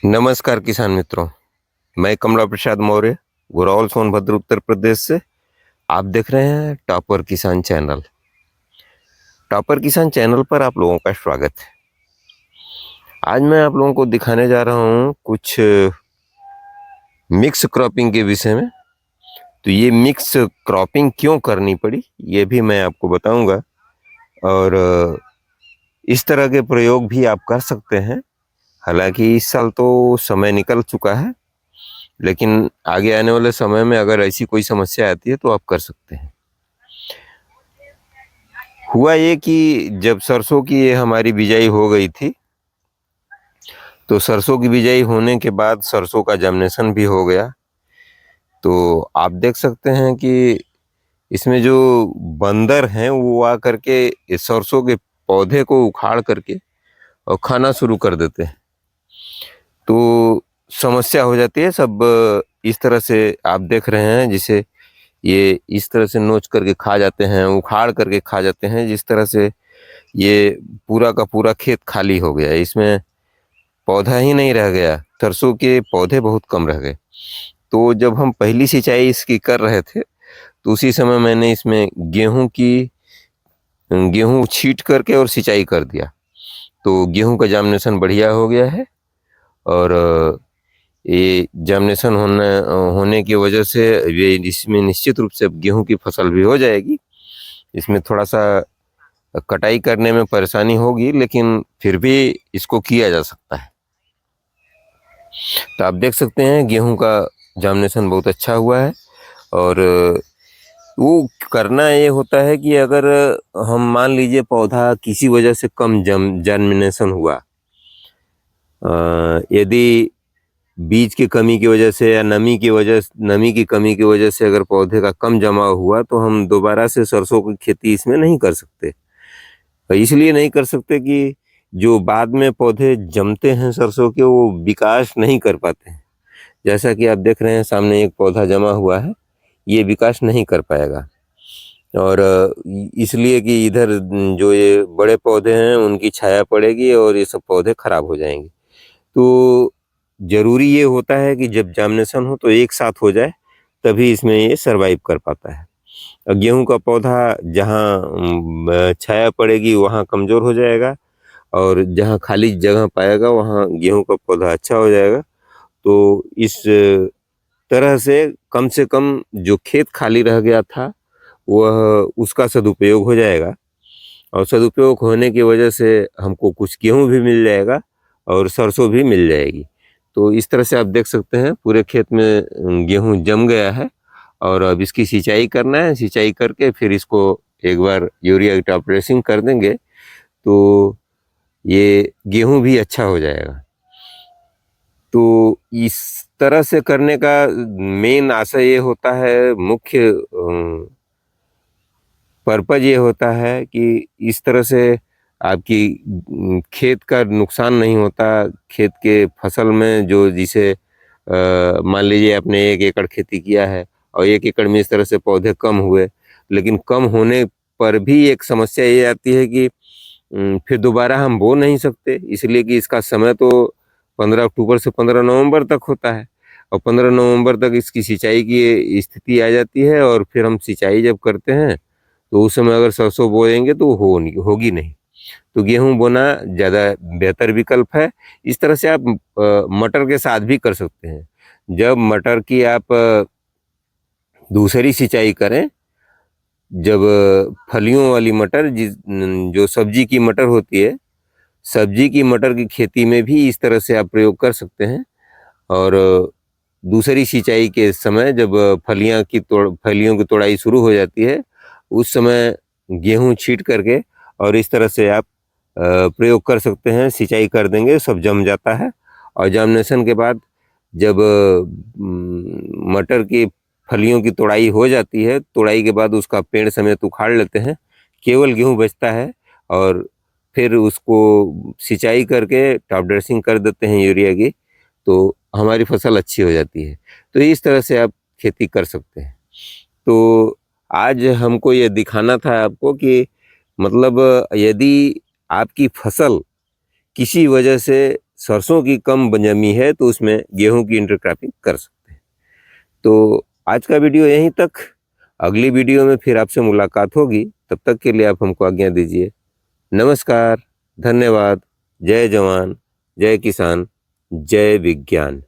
नमस्कार किसान मित्रों। मैं कमला प्रसाद मौर्य, गुरौल सोनभद्र उत्तर प्रदेश से। आप देख रहे हैं टॉपर किसान चैनल। टॉपर किसान चैनल पर आप लोगों का स्वागत है। आज मैं आप लोगों को दिखाने जा रहा हूँ कुछ मिक्स क्रॉपिंग के विषय में। तो ये मिक्स क्रॉपिंग क्यों करनी पड़ी ये भी मैं आपको बताऊंगा, और इस तरह के प्रयोग भी आप कर सकते हैं। हालांकि इस साल तो समय निकल चुका है, लेकिन आगे आने वाले समय में अगर ऐसी कोई समस्या आती है तो आप कर सकते हैं। हुआ ये कि जब सरसों की ये हमारी बिजाई हो गई थी, तो सरसों की बिजाई होने के बाद सरसों का जर्मिनेशन भी हो गया। तो आप देख सकते हैं कि इसमें जो बंदर हैं वो आ करके इस सरसों के पौधे को उखाड़ करके और खाना शुरू कर देते हैं। तो समस्या हो जाती है सब। इस तरह से आप देख रहे हैं, जिसे ये इस तरह से नोच करके खा जाते हैं, उखाड़ करके खा जाते हैं। जिस तरह से ये पूरा का पूरा खेत खाली हो गया, इसमें पौधा ही नहीं रह गया, सरसों के पौधे बहुत कम रह गए। तो जब हम पहली सिंचाई इसकी कर रहे थे, तो उसी समय मैंने इसमें गेहूं छींट करके और सिंचाई कर दिया। तो गेहूं का जर्मिनेशन बढ़िया हो गया है, और ये जर्मिनेशन होने की वजह से ये इसमें निश्चित रूप से गेहूं की फसल भी हो जाएगी। इसमें थोड़ा सा कटाई करने में परेशानी होगी, लेकिन फिर भी इसको किया जा सकता है। तो आप देख सकते हैं गेहूं का जर्मिनेशन बहुत अच्छा हुआ है। और वो करना ये होता है कि अगर हम मान लीजिए पौधा किसी वजह से कम जर्मिनेशन हुआ, यदि बीज की कमी की वजह से या नमी की कमी की वजह से अगर पौधे का कम जमाव हुआ, तो हम दोबारा से सरसों की खेती इसमें नहीं कर सकते। इसलिए नहीं कर सकते कि जो बाद में पौधे जमते हैं सरसों के, वो विकास नहीं कर पाते हैं। जैसा कि आप देख रहे हैं सामने एक पौधा जमा हुआ है, ये विकास नहीं कर पाएगा। और इसलिए कि इधर जो ये बड़े पौधे हैं उनकी छाया पड़ेगी और ये सब पौधे खराब हो जाएंगे। तो जरूरी ये होता है कि जब जर्मिनेशन हो तो एक साथ हो जाए, तभी इसमें ये सरवाइव कर पाता है। गेहूं का पौधा जहाँ छाया पड़ेगी वहाँ कमजोर हो जाएगा, और जहाँ खाली जगह पाएगा वहाँ गेहूं का पौधा अच्छा हो जाएगा। तो इस तरह से कम जो खेत खाली रह गया था वह उसका सदुपयोग हो जाएगा, और सदुपयोग होने की वजह से हमको कुछ गेहूं भी मिल जाएगा और सरसों भी मिल जाएगी। तो इस तरह से आप देख सकते हैं पूरे खेत में गेहूं जम गया है, और अब इसकी सिंचाई करना है। सिंचाई करके फिर इसको एक बार यूरिया की टॉप ड्रेसिंग कर देंगे तो ये गेहूं भी अच्छा हो जाएगा। तो इस तरह से करने का मेन आशय ये होता है, मुख्य पर्पज ये होता है कि इस तरह से आपकी खेत का नुकसान नहीं होता। खेत के फसल में जो जिसे मान लीजिए आपने 1 एकड़ खेती किया है और 1 एकड़ में इस तरह से पौधे कम हुए, लेकिन कम होने पर भी एक समस्या ये आती है कि फिर दोबारा हम बो नहीं सकते, इसलिए कि इसका समय तो 15 अक्टूबर से 15 नवंबर तक होता है, और 15 नवंबर तक इसकी सिंचाई की स्थिति आ जाती है। और फिर हम सिंचाई जब करते हैं तो उस समय अगर सरसों बोएंगे तो होगी नहीं। तो गेहूं बोना ज़्यादा बेहतर विकल्प है। इस तरह से आप मटर के साथ भी कर सकते हैं। जब मटर की आप दूसरी सिंचाई करें, जब फलियों वाली मटर जो सब्जी की मटर होती है, सब्जी की मटर की खेती में भी इस तरह से आप प्रयोग कर सकते हैं। और दूसरी सिंचाई के समय जब फलियों की तोड़ाई शुरू हो जाती है, उस समय गेहूं छींट करके और इस तरह से आप प्रयोग कर सकते हैं। सिंचाई कर देंगे, सब जम जाता है। और जर्मिनेशन के बाद जब मटर की फलियों की तोड़ाई हो जाती है, तोड़ाई के बाद उसका पेड़ समेत उखाड़ लेते हैं, केवल गेहूं बचता है। और फिर उसको सिंचाई करके टॉप ड्रेसिंग कर देते हैं यूरिया की, तो हमारी फसल अच्छी हो जाती है। तो इस तरह से आप खेती कर सकते हैं। तो आज हमको ये दिखाना था आपको कि मतलब यदि आपकी फसल किसी वजह से सरसों की कम जमी है तो उसमें गेहूं की इंटरक्रॉपिंग कर सकते हैं। तो आज का वीडियो यहीं तक, अगली वीडियो में फिर आपसे मुलाकात होगी, तब तक के लिए आप हमको आज्ञा दीजिए। नमस्कार, धन्यवाद, जय जवान, जय किसान, जय विज्ञान।